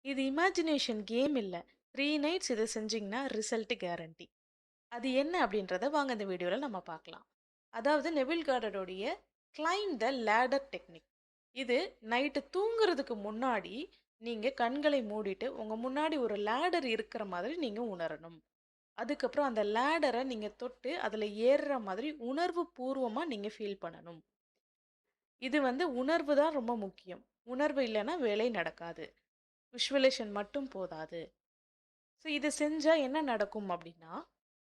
இது imagination game இல்ல. 3 nights இத செஞ்சீங்கன்னா ரிசல்ட் கேரண்டி. அது என்ன அப்படின்றத வாங்க இந்த வீடியோல நம்ம பார்க்கலாம். அதாவது நெவில் கார்டருடைய கிளைம் த லேடர் டெக்னிக். இது நைட்டு தூங்குறதுக்கு முன்னாடி நீங்க கண்களை மூடிட்டு உங்க முன்னாடி ஒரு லேடர் இருக்கிற மாதிரி நீங்க உணரணும். அதுக்கப்புறம் அந்த லேடரை நீங்க தொட்டு அதுல ஏறுற மாதிரி உணர்வு பூர்வமா நீங்க ஃபீல் பண்ணணும். இது உணர்வு தான் ரொம்ப முக்கியம். உணர்வு இல்லைன்னா வேலை நடக்காது. விஷுவலேஷன் மட்டும் போதாது. ஸோ இத செஞ்சா என்ன நடக்கும் அப்படின்னா,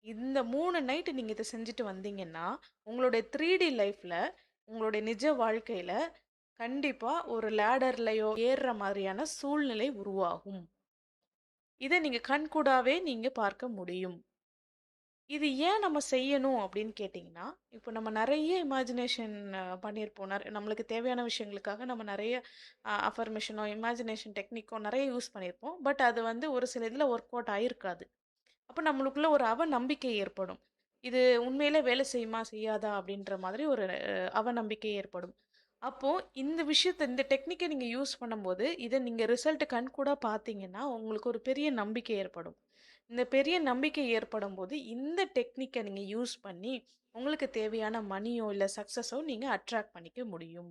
இந்த 3 நைட்டு நீங்க இத செஞ்சுட்டு வந்தீங்கன்னா, உங்களுடைய 3D லைஃப்ல, உங்களுடைய நிஜ வாழ்க்கையில கண்டிப்பா ஒரு லேடர்லயோ ஏறுற மாதிரியான சூழ்நிலை உருவாகும். இத நீங்க கண்கூடாவே நீங்க பார்க்க முடியும். இது ஏன் நம்ம செய்யணும் அப்படின்னு கேட்டிங்கன்னா, இப்போ நம்ம நெறைய இமேஜினேஷன் பண்ணியிருப்போம். நம்மளுக்கு தேவையான விஷயங்களுக்காக நம்ம நெறைய அஃபர்மேஷனோ, இமேஜினேஷன் டெக்னிக்கோ நெறைய யூஸ் பண்ணியிருப்போம். பட் அது ஒரு சில இதில ஒர்க் அவுட் ஆயிருக்காது. அப்ப நம்மளுக்குள்ள ஒரு அவநம்பிக்கை ஏற்படும். இது உண்மையிலே வேலை செய்யுமா? செய்யாதா? அப்படின்ற மாதிரி ஒரு அவநம்பிக்கை ஏற்படும். அப்போ இந்த விஷயத்த இந்த டெக்னிக்க நீங்க யூஸ் பண்ணும்போது, இத நீங்க ரிசல்ட் கண்கூடா பார்த்தீங்கன்னா, உங்களுக்கு ஒரு பெரிய நம்பிக்கை ஏற்படும். இந்த பெரிய நம்பிக்கை ஏற்படும்போது, இந்த டெக்னிக்க நீங்க யூஸ் பண்ணி, உங்களுக்கு தேவையான மணியோ, இல்ல சக்சஸோ நீங்க அட்ராக்ட் பண்ணிக்க முடியும்.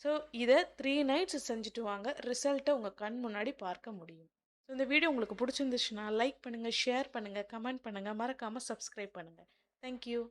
ஸோ, இத 3 நைட்ஸ் செஞ்சுட்டு வாங்க. ரிசல்ட்ட உங்க கண் முன்னாடி பார்க்க முடியும். ஸோ, இந்த வீடியோ உங்களுக்கு புடிச்சிருந்துச்சுன்னா, லைக் பண்ணுங்க, ஷேர் பண்ணுங்க, கமெண்ட் பண்ணுங்க. மறக்காம சப்ஸ்கிரைப் பண்ணுங்க. Thank you.